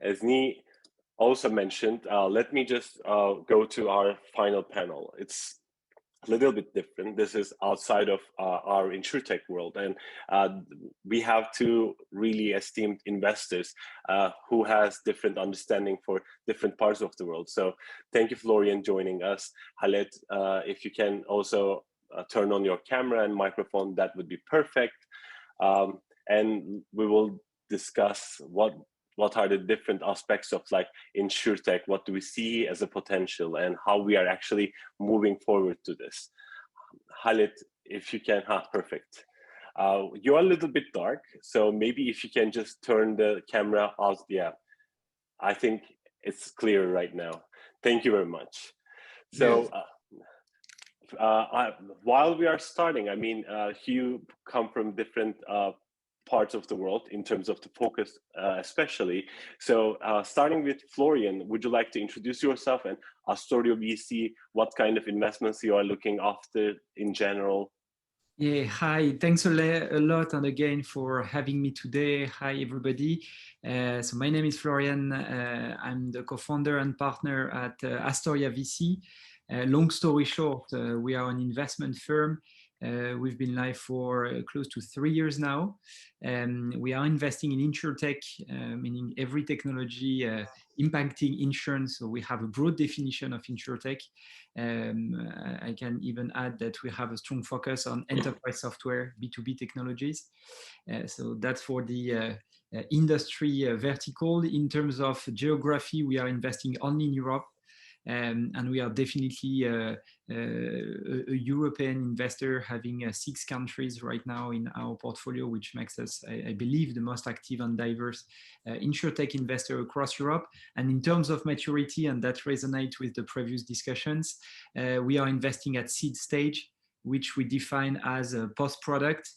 as Ni also mentioned, let me just go to our final panel. It's a little bit different. This is outside of our insurtech world, and we have two really esteemed investors who has different understanding for different parts of the world. So thank you, Florian, joining us. Khaled, if you can also turn on your camera and microphone, that would be perfect. And we will discuss what are the different aspects of like insurtech, what do we see as a potential, and how we are actually moving forward to this. Khaled, if you can, perfect. You're a little bit dark, so maybe if you can just turn the camera out. Yeah, I think it's clear right now. Thank you very much. So while we are starting, I mean, you come from different parts of the world in terms of the focus, especially. So starting with Florian, would you like to introduce yourself and astorya.vc, what kind of investments you are looking after in general? Yeah, hi, thanks a lot and again for having me today. Hi, everybody. So my name is Florian. I'm the co-founder and partner at astorya.vc. Long story short, we are an investment firm. We've been live for close to 3 years now. We are investing in insurtech, meaning every technology impacting insurance. So we have a broad definition of insurtech. I can even add that we have a strong focus on enterprise software, B2B technologies. So that's for the industry vertical. In terms of geography, we are investing only in Europe. And we are definitely a European investor, having 6 countries right now in our portfolio, which makes us, I believe, the most active and diverse insurtech investor across Europe. And in terms of maturity, and that resonates with the previous discussions, we are investing at seed stage, which we define as a post-product.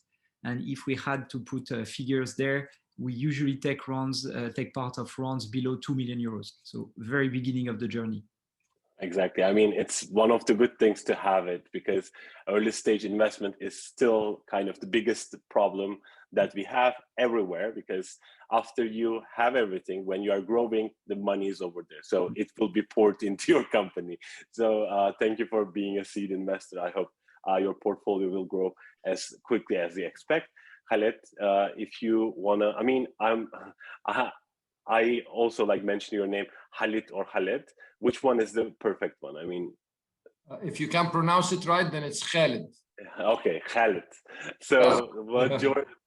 And if we had to put figures there, we usually take part of rounds below 2 million euros. So very beginning of the journey. Exactly. I mean, it's one of the good things to have it, because early stage investment is still kind of the biggest problem that we have everywhere, because after you have everything, when you are growing, the money is over there. So it will be poured into your company. So thank you for being a seed investor. I hope your portfolio will grow as quickly as you expect. Khaled, if you wanna, I mean, I also like mentioning your name, Khalid or Khaled. Which one is the perfect one? I mean, if you can pronounce it right, then it's Khaled. Okay, Khaled. So,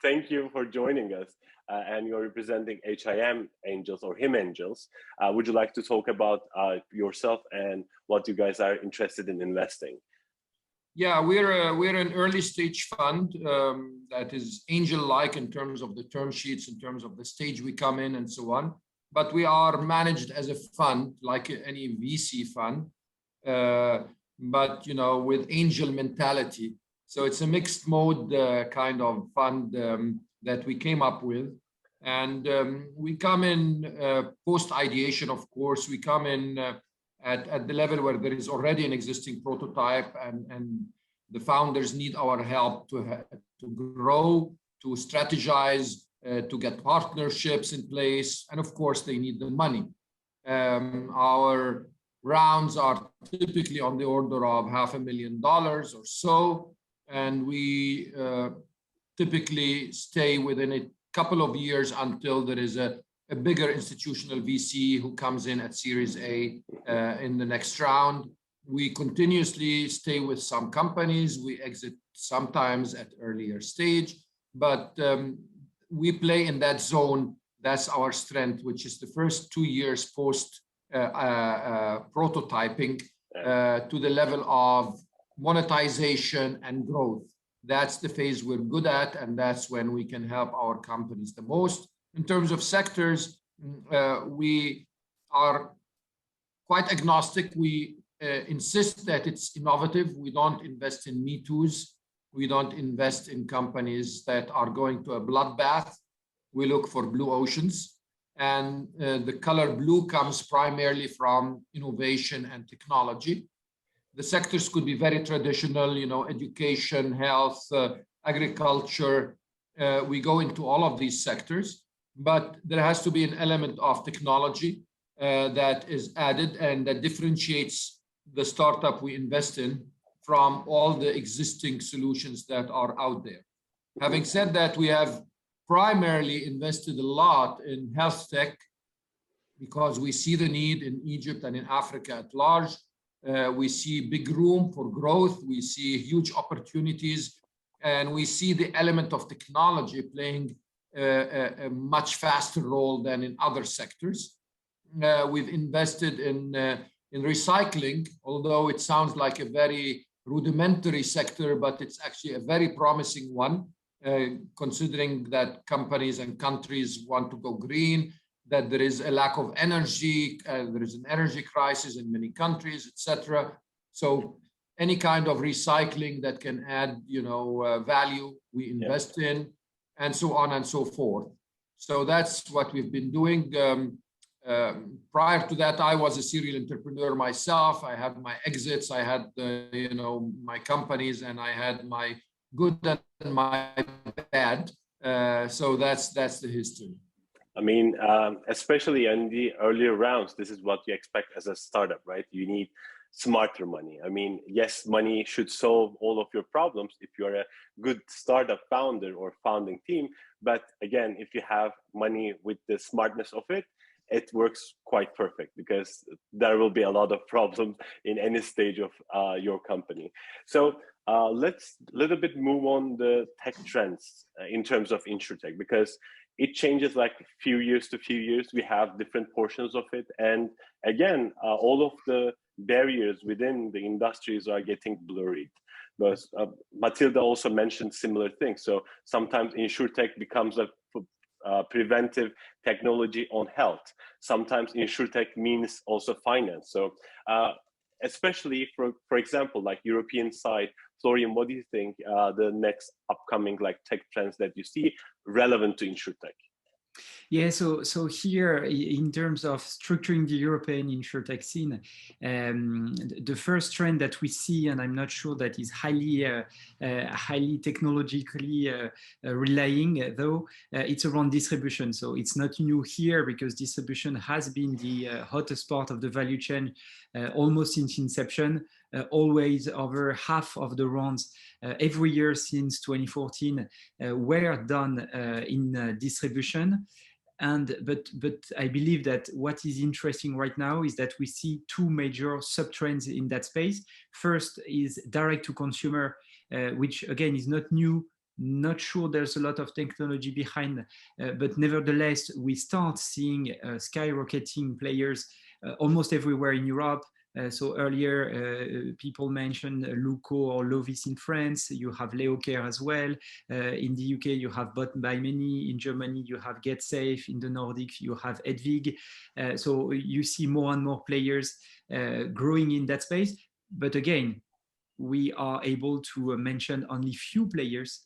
thank you for joining us. And you're representing HIMangels or HIMangels. Would you like to talk about yourself and what you guys are interested in investing? Yeah, we're an early stage fund that is angel-like in terms of the term sheets, in terms of the stage we come in, and so on. But we are managed as a fund, like any VC fund, but with angel mentality. So it's a mixed mode kind of fund that we came up with, and we come in post ideation. Of course, we come in at the level where there is already an existing prototype, and the founders need our help to grow, to strategize, to get partnerships in place, and of course they need the money. Our rounds are typically on the order of $500,000 or so, and we typically stay within a couple of years until there is a bigger institutional VC who comes in at Series A in the next round. We continuously stay with some companies. We exit sometimes at earlier stage, but we play in that zone. That's our strength, which is the first 2 years post prototyping to the level of monetization and growth. That's the phase we're good at, and that's when we can help our companies the most. In terms of sectors, we are quite agnostic. We insist that it's innovative. We don't invest in Me Too's. We don't invest in companies that are going to a bloodbath. We look for blue oceans. And the color blue comes primarily from innovation and technology. The sectors could be very traditional, education, health, agriculture. We go into all of these sectors. but there has to be an element of technology that is added and that differentiates the startup we invest in from all the existing solutions that are out there. Having said that, we have primarily invested a lot in health tech because we see the need in Egypt and in Africa at large. We see big room for growth. We see huge opportunities, and we see the element of technology playing a much faster role than in other sectors. We've invested in recycling, although it sounds like a very rudimentary sector, but it's actually a very promising one, considering that companies and countries want to go green, that there is a lack of energy, there is an energy crisis in many countries, etc. So any kind of recycling that can add, value, we invest in, and so on and so forth. So that's what we've been doing. Prior to that, I was a serial entrepreneur myself. I had my exits, I had my companies, and I had my good and my bad. So that's the history. I mean, especially in the earlier rounds, this is what you expect as a startup, right? You need smarter money. I mean, yes, money should solve all of your problems if you're a good startup founder or founding team. But again, if you have money with the smartness of it, it works quite perfect because there will be a lot of problems in any stage of your company. So let's a little bit move on the tech trends in terms of InsurTech, because it changes like few years to few years. We have different portions of it. And again, all of the barriers within the industries are getting blurred. But Matilda also mentioned similar things. So sometimes InsurTech becomes a preventive technology on health. Sometimes InsurTech means also finance. So especially for example, like European side, Florian, what do you think the next upcoming like tech trends that you see relevant to InsurTech? Yeah, so here in terms of structuring the European InsurTech scene, the first trend that we see, and I'm not sure that is highly technologically relying, though, it's around distribution. So it's not new here because distribution has been the hottest part of the value chain almost since inception. Always over half of the rounds every year since 2014 were done in distribution. But I believe that what is interesting right now is that we see two major sub-trends in that space. First is direct to consumer, which again is not new. Not sure there's a lot of technology behind, but nevertheless, we start seeing skyrocketing players almost everywhere in Europe. So earlier, people mentioned Luco or Lovis in France. You have Leocare as well. In the UK, you have Bought by Many. In Germany, you have GetSafe. In the Nordics, you have Edvig. So you see more and more players growing in that space. But again, we are able to mention only few players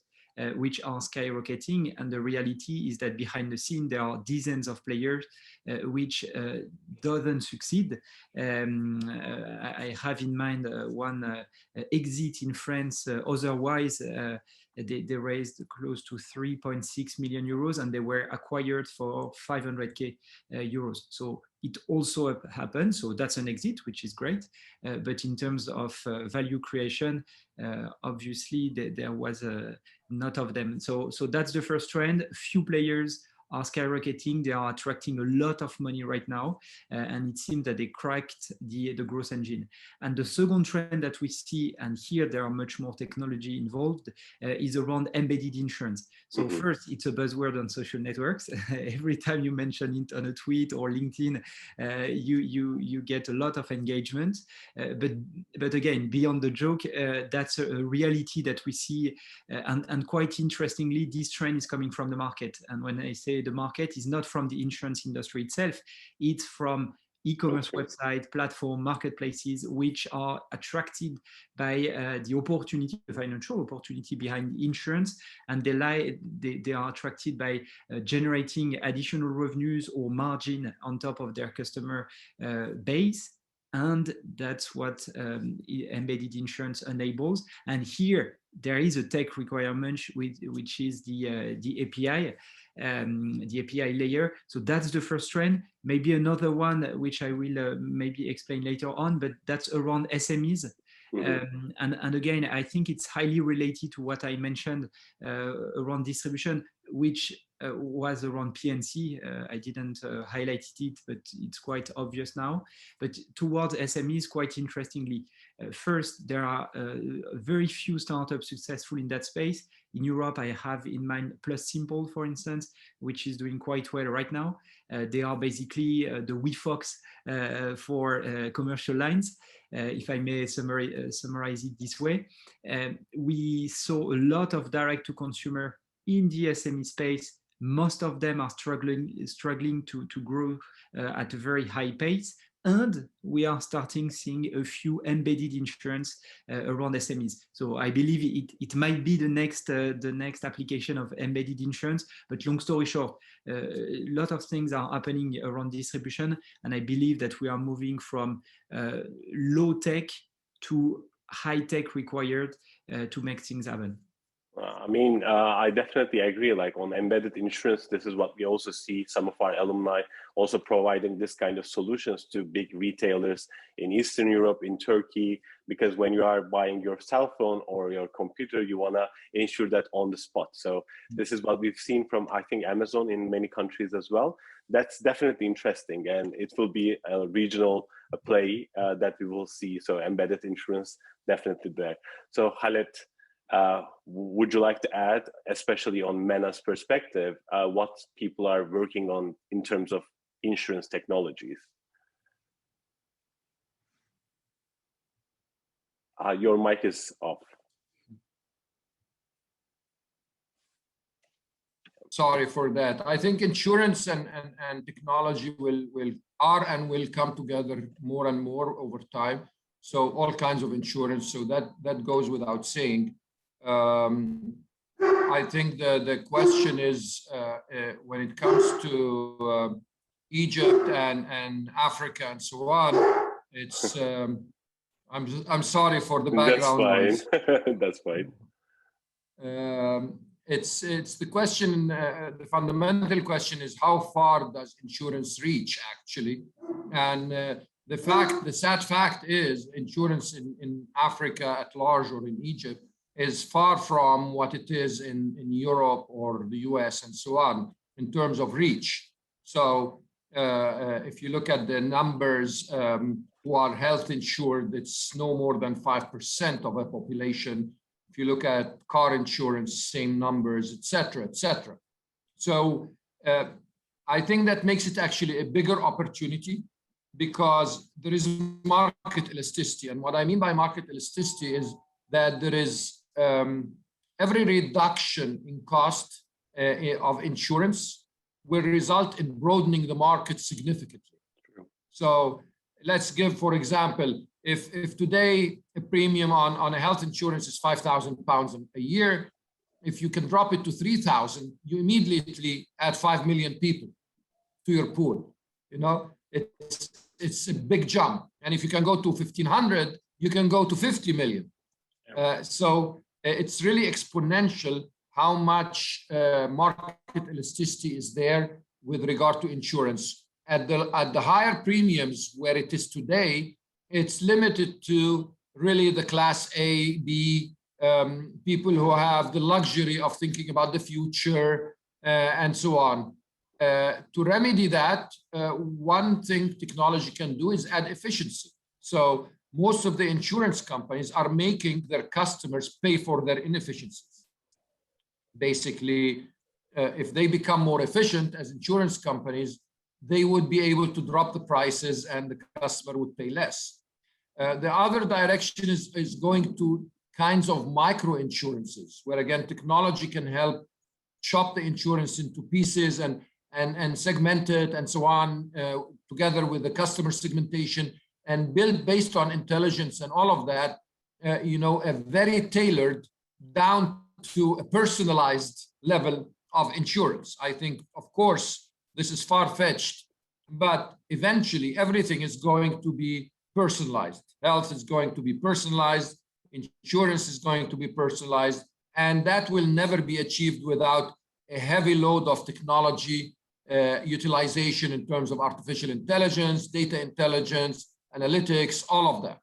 which are skyrocketing, and the reality is that behind the scene there are dozens of players which doesn't succeed. I have in mind one exit in France. Otherwise, they raised close to 3.6 million euros, and they were acquired for 500k euros. So it also happened. So that's an exit, which is great. But in terms of value creation, obviously there was not of them. So that's the first trend. Few players are skyrocketing. They are attracting a lot of money right now, and it seems that they cracked the growth engine. And the second trend that we see, and here there are much more technology involved, is around embedded insurance. So first, it's a buzzword on social networks. Every time you mention it on a tweet or LinkedIn, you get a lot of engagement. But again, beyond the joke, that's a reality that we see, and quite interestingly, this trend is coming from the market. And when I say the market, is not from the insurance industry itself, it's from e-commerce website, platform, marketplaces, which are attracted by the opportunity, the financial opportunity behind insurance, and they are attracted by generating additional revenues or margin on top of their customer base. And that's what embedded insurance enables. And here there is a tech requirement, which is the API. the API layer. So that's the first trend. Maybe another one, which I will maybe explain later on, but that's around SMEs. And again, I think it's highly related to what I mentioned around distribution, which was around PNC. I didn't highlight it, but it's quite obvious now. But towards SMEs, quite interestingly, first, there are very few startups successful in that space. In Europe, I have in mind Plus Simple, for instance, which is doing quite well right now. They are basically the WeFox for commercial lines. If I may summarize it this way. We saw a lot of direct to consumer in the SME space. Most of them are struggling to grow at a very high pace. And we are starting seeing a few embedded insurance around SMEs. So I believe it might be the next application of embedded insurance. But long story short, a lot of things are happening around distribution, and I believe that we are moving from low tech to high tech required to make things happen. I mean, I definitely agree. Like on embedded insurance, this is what we also see some of our alumni also providing this kind of solutions to big retailers in Eastern Europe, in Turkey, because when you are buying your cell phone or your computer, you want to insure that on the spot. So this is what we've seen from, I think, Amazon in many countries as well. That's definitely interesting, and it will be a regional play that we will see. So embedded insurance definitely there. So Khaled, would you like to add, especially on MENA's perspective, what people are working on in terms of insurance technologies? Your mic is off. Sorry for that. I think insurance and technology will come together more and more over time. So all kinds of insurance. So that goes without saying. I think the question is when it comes to Egypt and Africa and so on, it's I'm sorry for the background noise. That's fine. It's the question. The fundamental question is how far does insurance reach actually, and the sad fact is insurance in Africa at large or in Egypt is far from what it is in Europe or the US and so on in terms of reach. So if you look at the numbers who are health insured, it's no more than 5% of a population. If you look at car insurance, same numbers, et cetera, et cetera. So I think that makes it actually a bigger opportunity because there is market elasticity. And what I mean by market elasticity is that there is every reduction in cost of insurance will result in broadening the market significantly. True. So let's give, for example, if today a premium on a health insurance is £5,000 a year, if you can drop it to 3,000, you immediately add 5 million people to your pool. You know, it's a big jump. And if you can go to 1,500, you can go to 50 million. So it's really exponential how much market elasticity is there with regard to insurance. At the higher premiums where it is today, it's limited to really the class A, B, people who have the luxury of thinking about the future and so on. To remedy that, one thing technology can do is add efficiency. So most of the insurance companies are making their customers pay for their inefficiencies. Basically, if they become more efficient as insurance companies, they would be able to drop the prices and the customer would pay less. The other direction is going to kinds of micro insurances, where again, technology can help chop the insurance into pieces and segment it and so on, together with the customer segmentation, and build based on intelligence and all of that, you know, a very tailored down to a personalized level of insurance. I think, of course, this is far-fetched, but eventually everything is going to be personalized. Health is going to be personalized, insurance is going to be personalized, and that will never be achieved without a heavy load of technology utilization in terms of artificial intelligence, data intelligence, analytics, all of that.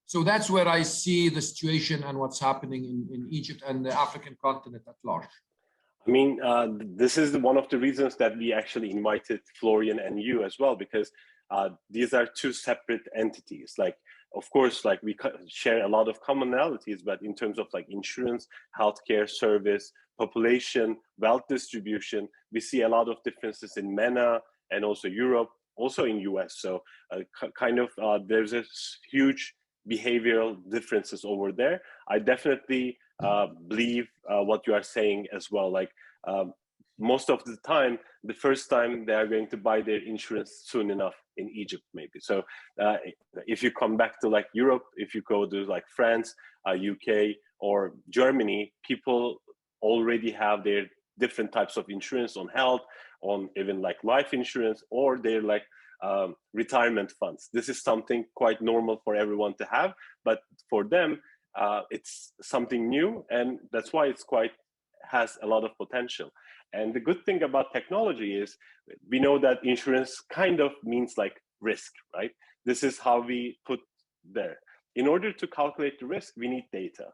So that's where I see the situation and what's happening in Egypt and the African continent at large. I mean, this is one of the reasons that we actually invited Florian and you as well, because these are two separate entities. Like, of course, like we share a lot of commonalities, but in terms of like insurance, healthcare service, population, wealth distribution, we see a lot of differences in MENA and also Europe, also in US. So there's a huge behavioral differences over there. I definitely believe what you are saying as well. Like most of the time, the first time they are going to buy their insurance soon enough in Egypt, maybe. So if you come back to like Europe, if you go to like France, UK, or Germany, people already have their different types of insurance on health, on even like life insurance, or they're like retirement funds. This is something quite normal for everyone to have, but for them, it's something new, and that's why it's has a lot of potential. And the good thing about technology is we know that insurance kind of means like risk, right? This is how we put there. In order to calculate the risk, we need data.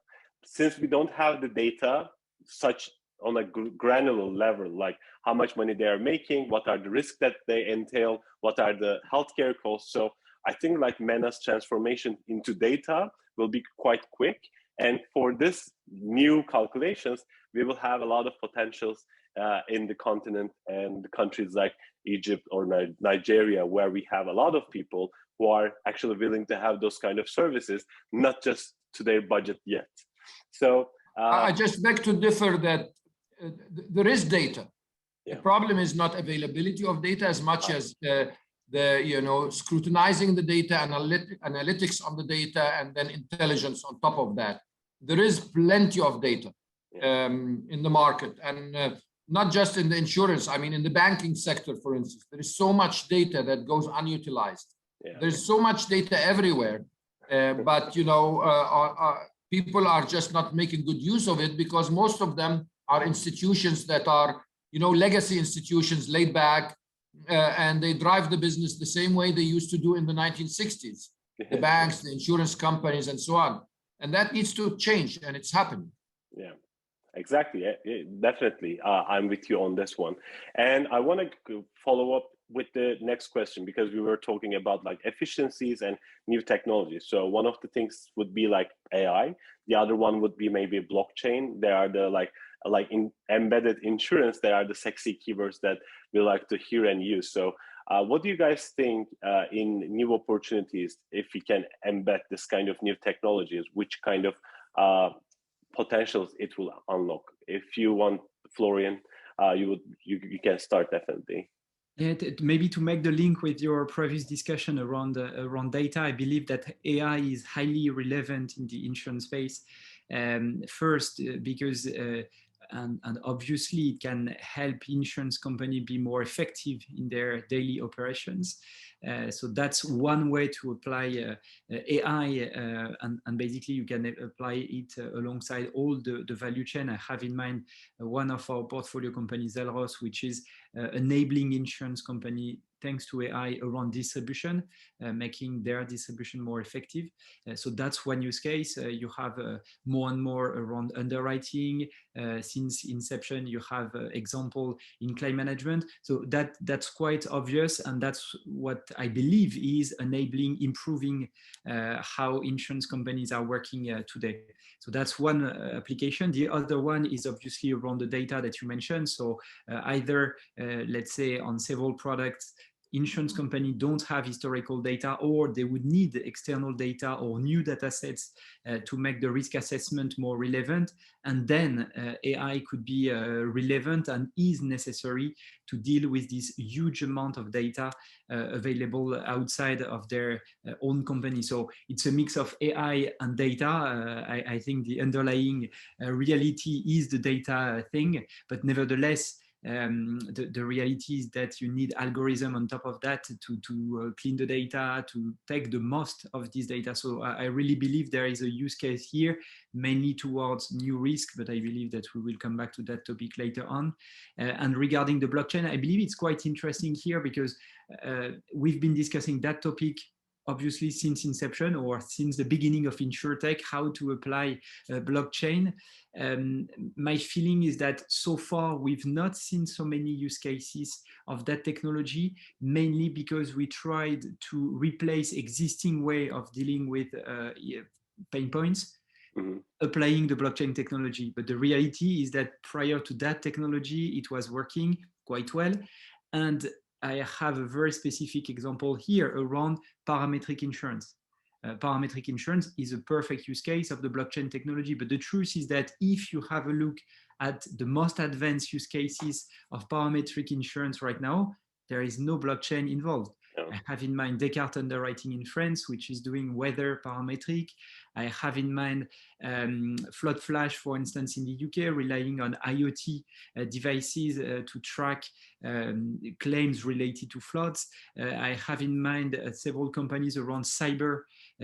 Since we don't have the data such on a granular level, like how much money they are making, what are the risks that they entail, what are the healthcare costs. So I think like MENA's transformation into data will be quite quick. And for this new calculations, we will have a lot of potentials in the continent and the countries like Egypt or Nigeria, where we have a lot of people who are actually willing to have those kind of services, not just to their budget yet. So I just beg to differ that there is data. Yeah. The problem is not availability of data as much as scrutinizing the data, analytics on the data, and then intelligence on top of that. There is plenty of data in the market, and not just in the insurance. I mean, in the banking sector, for instance, there is so much data that goes unutilized. Yeah. There's so much data everywhere, but people are just not making good use of it, because most of them are institutions that are, legacy institutions, laid back, and they drive the business the same way they used to do in the 1960s. The banks, the insurance companies, and so on. And that needs to change, and it's happening. Yeah, exactly. Definitely. I'm with you on this one. And I want to follow up with the next question, because we were talking about like efficiencies and new technologies. So one of the things would be like AI. The other one would be maybe blockchain. There are the like in embedded insurance, there are the sexy keywords that we like to hear and use. So what do you guys think in new opportunities, if we can embed this kind of new technologies, which kind of potentials it will unlock? If you want, Florian, you can start definitely. Yeah, maybe to make the link with your previous discussion around data, I believe that AI is highly relevant in the insurance space. First, because and obviously it can help insurance company be more effective in their daily operations. So that's one way to apply AI, and basically you can apply it alongside all the value chain. I have in mind one of our portfolio companies, Zelros, which is enabling insurance company thanks to AI around distribution, making their distribution more effective. So that's one use case. You have more and more around underwriting. Since inception, you have example in claim management. So that's quite obvious, and that's what I believe is enabling, improving how insurance companies are working today. So that's one application. The other one is obviously around the data that you mentioned. So either, let's say, on several products, insurance companies don't have historical data, or they would need external data or new data sets to make the risk assessment more relevant. And then AI could be relevant and is necessary to deal with this huge amount of data available outside of their own company. So it's a mix of AI and data. I think the underlying reality is the data thing, but nevertheless, The reality is that you need algorithm on top of that to clean the data, to take the most of this data. So I really believe there is a use case here, mainly towards new risk, but I believe that we will come back to that topic later on. And regarding the blockchain, I believe it's quite interesting here because we've been discussing that topic obviously since inception or since the beginning of Insurtech, how to apply blockchain. My feeling is that so far we've not seen so many use cases of that technology, mainly because we tried to replace existing way of dealing with pain points, applying the blockchain technology. But the reality is that prior to that technology, it was working quite well. And I have a very specific example here around parametric insurance. Parametric insurance is a perfect use case of the blockchain technology, but the truth is that if you have a look at the most advanced use cases of parametric insurance right now, there is no blockchain involved. I have in mind Descartes Underwriting in France, which is doing weather parametric. I have in mind Flood Flash, for instance, in the UK, relying on IoT devices to track claims related to floods. I have in mind several companies around cyber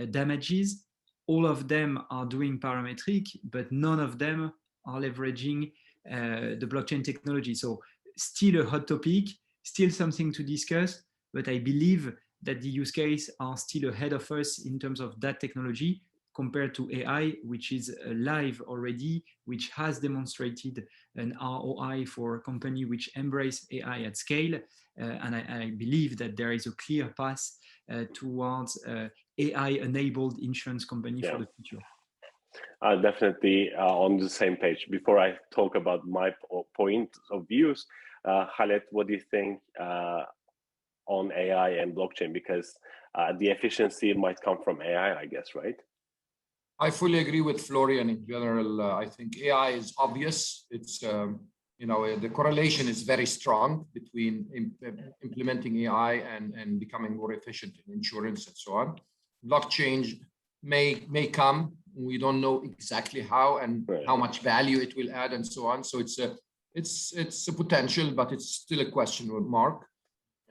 damages. All of them are doing parametric, but none of them are leveraging the blockchain technology. So still a hot topic, still something to discuss, but I believe that the use cases are still ahead of us in terms of that technology compared to AI, which is live already, which has demonstrated an ROI for a company which embrace AI at scale. And I believe that there is a clear path towards AI-enabled insurance company for the future. Definitely on the same page. Before I talk about my point of views, Khaled, what do you think on AI and blockchain? Because the efficiency might come from AI, I guess, right? I fully agree with Florian in general. I think AI is obvious. It's, the correlation is very strong between implementing AI and becoming more efficient in insurance and so on. Blockchain may come. We don't know exactly how and how much value it will add and so on. So it's a potential, but it's still a question mark.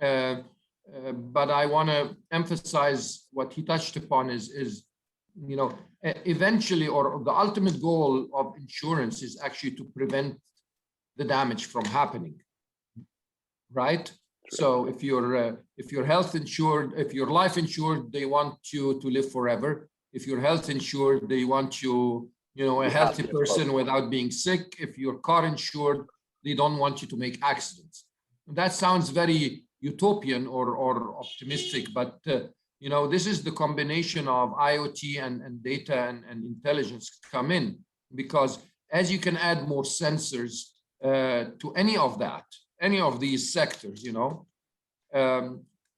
But I want to emphasize what he touched upon is eventually, or the ultimate goal of insurance is actually to prevent the damage from happening, right? So if you're health insured, if you're life insured, they want you to live forever. If you're health insured, they want you, a healthy person without being sick. If you're car insured, they don't want you to make accidents. That sounds very utopian or optimistic, but this is the combination of IoT and data and intelligence come in, because as you can add more sensors to any of these sectors,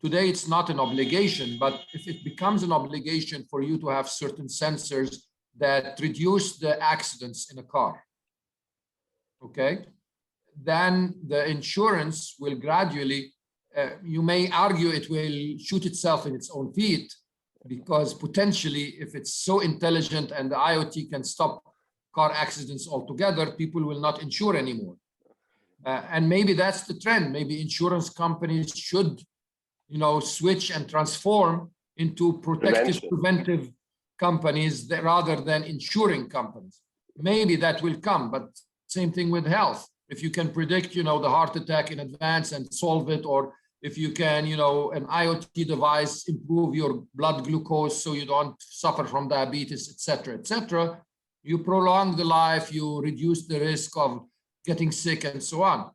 today it's not an obligation, but if it becomes an obligation for you to have certain sensors that reduce the accidents in a car, okay, then the insurance will gradually, you may argue it will shoot itself in its own feet, because potentially if it's so intelligent and the IoT can stop car accidents altogether, people will not insure anymore. And maybe that's the trend. Maybe insurance companies should, switch and transform into preventive companies rather than insuring companies. Maybe that will come, but same thing with health. If you can predict, the heart attack in advance and solve it, or if you can, an IoT device improve your blood glucose so you don't suffer from diabetes, etc., you prolong the life, you reduce the risk of getting sick and so on.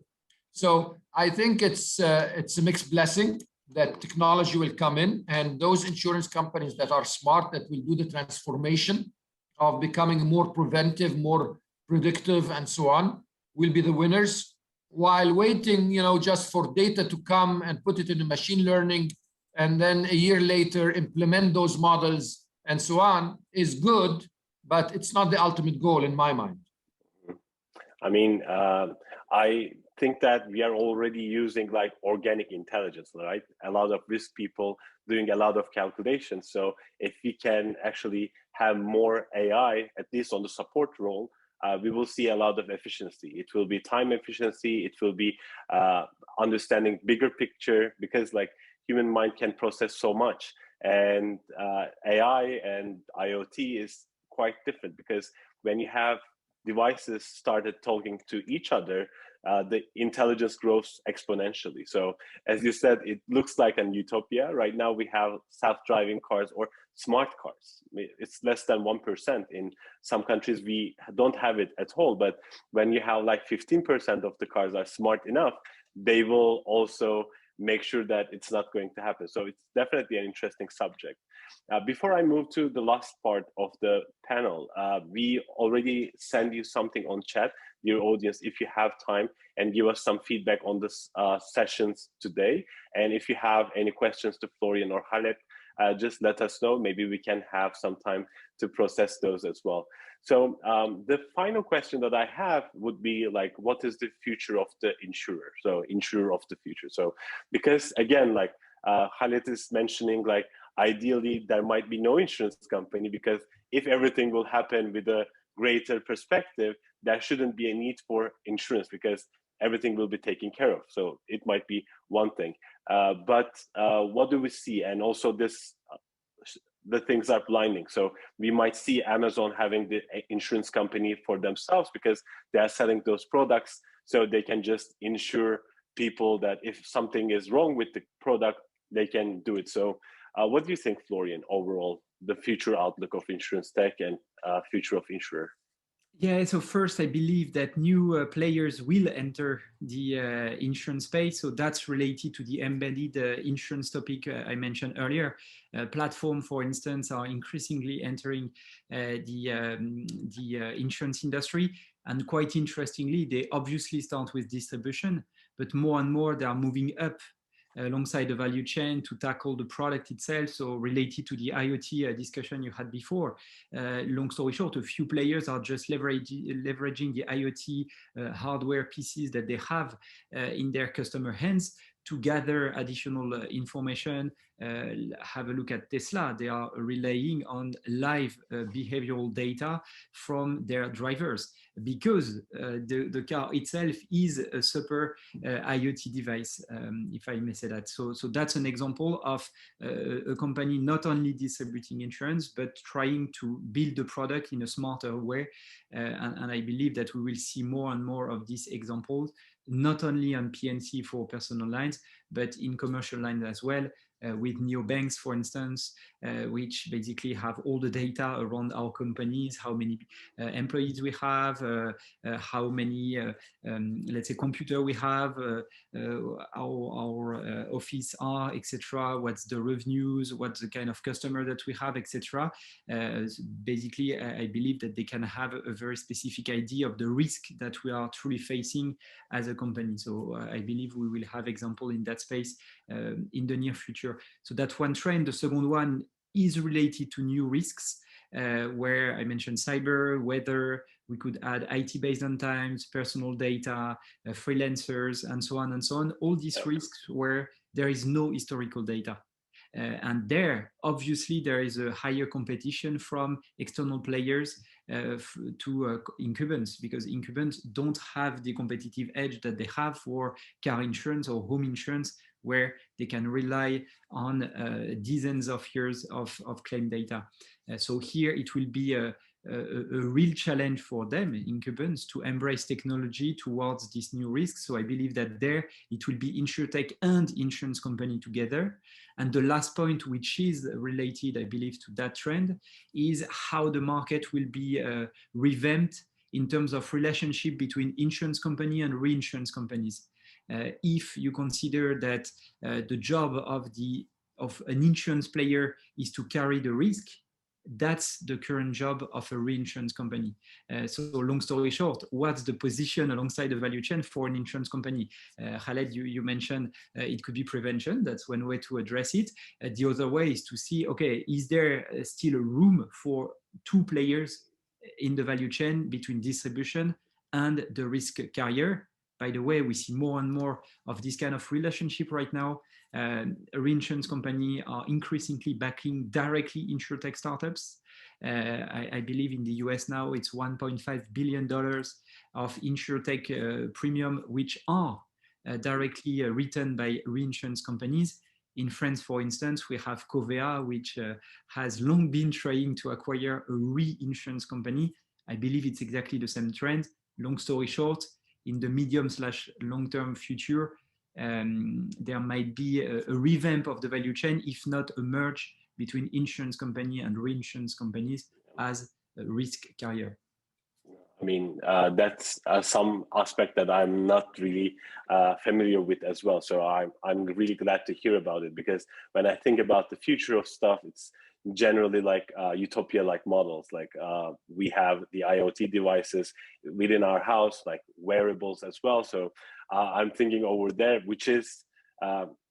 So I think it's a mixed blessing that technology will come in, and those insurance companies that are smart, that will do the transformation of becoming more preventive, more predictive and so on, will be the winners, while waiting, just for data to come and put it in a machine learning, and then a year later implement those models and so on is good, but it's not the ultimate goal in my mind. I mean, I think that we are already using like organic intelligence, right? A lot of risk people doing a lot of calculations. So if we can actually have more AI, at least on the support role, we will see a lot of efficiency. It will be time efficiency. It will be understanding bigger picture, because like human mind can process so much, and AI and IoT is quite different, because when you have devices started talking to each other, the intelligence grows exponentially. So as you said, it looks like an utopia. Right now we have self-driving cars or smart cars. It's less than 1%. In some countries we don't have it at all, but when you have like 15% of the cars are smart enough, they will also make sure that it's not going to happen. So it's definitely an interesting subject. Before I move to the last part of the panel, we already send you something on chat, dear audience, if you have time, and give us some feedback on this sessions today. And if you have any questions to Florian or Khaled, just let us know. Maybe we can have some time to process those as well. So the final question that I have would be like, what is the future of the insurer? So insurer of the future. So because again, like Khaled is mentioning, like ideally there might be no insurance company, because if everything will happen with a greater perspective, there shouldn't be a need for insurance because everything will be taken care of. So it might be one thing. But what do we see? And also this, the things are blinding. So we might see Amazon having the insurance company for themselves because they are selling those products, so they can just insure people that if something is wrong with the product, they can do it. So what do you think, Florian, overall, the future outlook of insurance tech and future of insurer? Yeah, so first, I believe that new players will enter the insurance space. So that's related to the embedded insurance topic I mentioned earlier. Platform, for instance, are increasingly entering the insurance industry. And quite interestingly, they obviously start with distribution, but more and more they are moving up alongside the value chain to tackle the product itself. So related to the IoT discussion you had before, long story short, a few players are just leveraging the IoT hardware pieces that they have in their customer hands to gather additional information. Have a look at Tesla. They are relying on live behavioral data from their drivers, because the car itself is a super IoT device, if I may say that. So that's an example of a company not only distributing insurance, but trying to build the product in a smarter way. And I believe that we will see more and more of these examples, not only on P&C for personal lines, but in commercial lines as well, with neobanks, for instance, which basically have all the data around our companies, how many employees we have, how many, let's say, computer we have, our office are, etc. What's the revenues, what's the kind of customer that we have, etc. Basically, I believe that they can have a very specific idea of the risk that we are truly facing as a company. So I believe we will have example in that space in the near future. So that's one trend. The second one is related to new risks, where I mentioned cyber, weather. We could add IT-based downtimes, personal data, freelancers, and so on and so on. All these risks where there is no historical data. And there, obviously, there is a higher competition from external players to incumbents, because incumbents don't have the competitive edge that they have for car insurance or home insurance, where they can rely on dozens of years of claim data. So here it will be a real challenge for them, incumbents, to embrace technology towards these new risks. So I believe that there it will be insurtech and insurance company together. And the last point, which is related, I believe, to that trend, is how the market will be revamped in terms of relationship between insurance company and reinsurance companies. If you consider that the job of an insurance player is to carry the risk, that's the current job of a reinsurance company. So long story short, what's the position alongside the value chain for an insurance company? Khaled, you mentioned it could be prevention. That's one way to address it. The other way is to see, okay, is there still a room for two players in the value chain between distribution and the risk carrier? By the way, we see more and more of this kind of relationship right now. Reinsurance companies are increasingly backing directly insurtech startups. I believe in the US now it's $1.5 billion of insurtech premium, which are directly written by reinsurance companies. In France, for instance, we have Covea, which has long been trying to acquire a reinsurance company. I believe it's exactly the same trend. Long story short, in the medium/long-term future, there might be a revamp of the value chain, if not a merge between insurance company and reinsurance companies as a risk carrier. I mean, that's some aspect that I'm not really familiar with as well. So I'm really glad to hear about it, because when I think about the future of stuff, it's generally like utopia-like models. Like we have the IoT devices within our house, like wearables as well. So I'm thinking over there, which is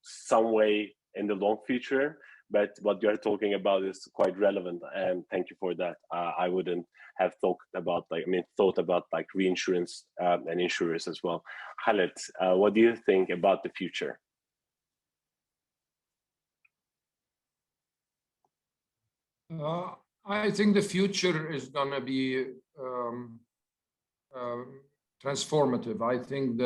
some way in the long future. But what you're talking about is quite relevant, and thank you for that. I wouldn't have thought about reinsurance and insurers as well. Khaled, what do you think about the future? I think the future is going to be transformative. I think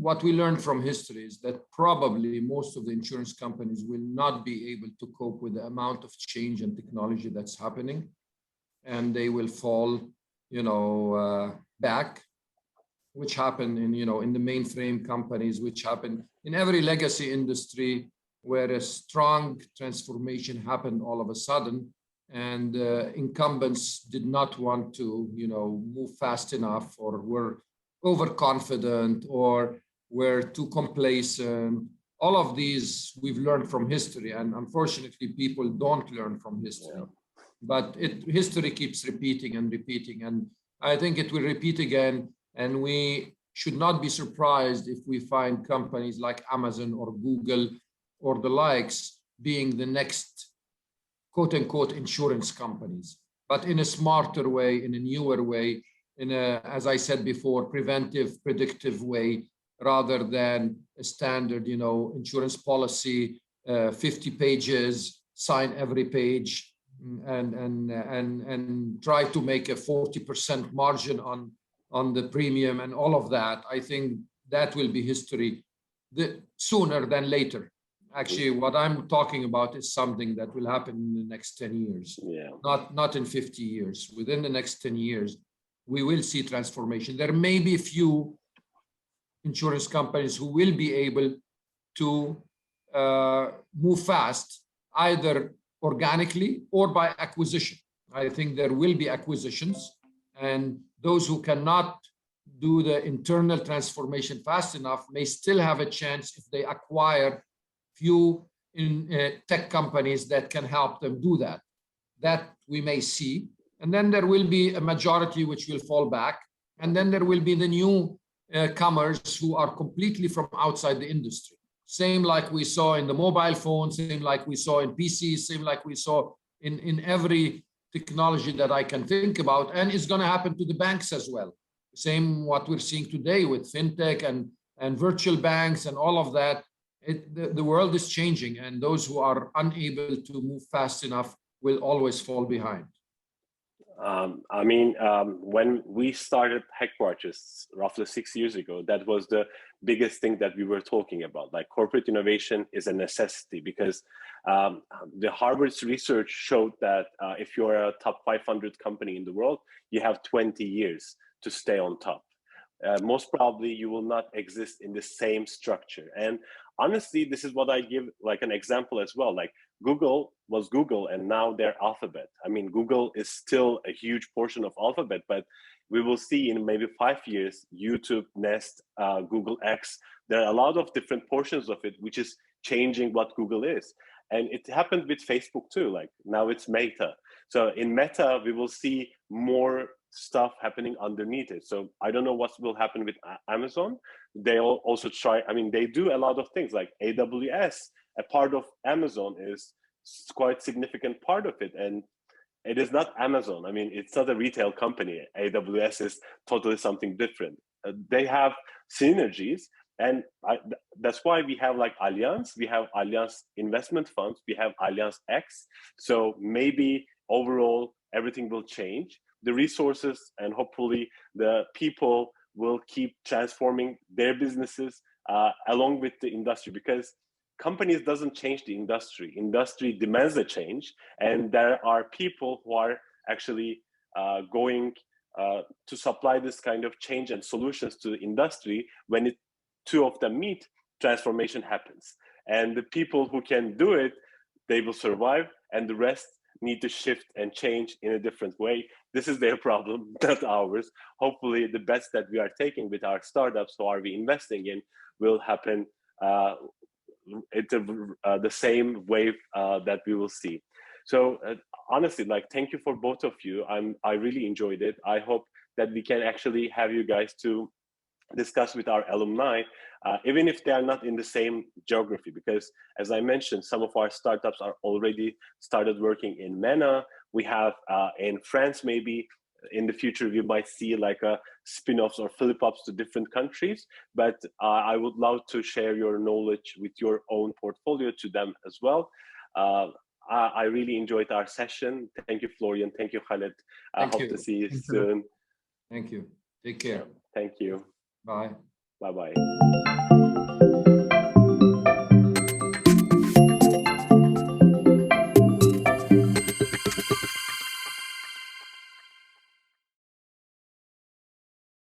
what we learned from history is that probably most of the insurance companies will not be able to cope with the amount of change and technology that's happening, and they will fall, back, which happened in the mainframe companies, which happened in every legacy industry, where a strong transformation happened all of a sudden, and incumbents did not want to, move fast enough, or were overconfident, or were too complacent. All of these we've learned from history, and unfortunately people don't learn from history. But history keeps repeating and repeating, and I think it will repeat again, and we should not be surprised if we find companies like Amazon or Google or the likes being the next quote-unquote insurance companies, but in a smarter way, in a newer way, in a, as I said before, preventive, predictive way, rather than a standard, insurance policy, 50 pages, sign every page, and try to make a 40% margin on the premium and all of that. I think that will be history sooner than later. Actually, what I'm talking about is something that will happen in the next 10 years, not in 50 years. Within the next 10 years, we will see transformation. There may be a few insurance companies who will be able to move fast, either organically or by acquisition. I think there will be acquisitions, and those who cannot do the internal transformation fast enough may still have a chance if they acquire few tech companies that can help them do that. That we may see. And then there will be a majority which will fall back. And then there will be the new comers who are completely from outside the industry. Same like we saw in the mobile phone, same like we saw in PCs, same like we saw in every technology that I can think about. And it's going to happen to the banks as well. Same what we're seeing today with fintech and virtual banks and all of that. The world is changing, and those who are unable to move fast enough will always fall behind. When we started Hackquarters roughly 6 years ago, that was the biggest thing that we were talking about. Like, corporate innovation is a necessity, because the Harvard's research showed that if you're a top 500 company in the world, you have 20 years to stay on top. Most probably you will not exist in the same structure. And honestly, this is what I give like an example as well. Like, Google was Google, and now they're Alphabet. I mean, Google is still a huge portion of Alphabet, but we will see in maybe 5 years, YouTube, Nest, Google X, there are a lot of different portions of it, which is changing what Google is. And it happened with Facebook too. Like, now it's Meta. So in Meta, we will see more stuff happening underneath it. So I don't know what will happen with Amazon. They also try, they do a lot of things, like AWS, a part of Amazon is quite significant part of it. And it is not Amazon. It's not a retail company. AWS is totally something different. they have synergies. And that's why we have like Allianz, we have Allianz investment funds, we have Allianz X. So maybe overall everything will change. The resources and hopefully the people will keep transforming their businesses along with the industry, because companies doesn't change the industry. Industry demands a change, and there are people who are actually going to supply this kind of change and solutions to the industry. When two of them meet, transformation happens. And the people who can do it, they will survive, and the rest need to shift and change in a different way. This is their problem, not ours. Hopefully the bets that we are taking with our startups who are we investing in will happen at the same wave that we will see. So honestly, like, thank you for both of you. I really enjoyed it. I hope that we can actually have you guys to discuss with our alumni, even if they are not in the same geography, because as I mentioned, some of our startups are already started working in MENA. We have in France, maybe in the future, we might see like a spin-offs or flip-ups to different countries, but I would love to share your knowledge with your own portfolio to them as well. I really enjoyed our session. Thank you, Florian. Thank you, Khaled. I hope to see you soon. Thank you. Take care. Thank you. Bye. Bye-bye.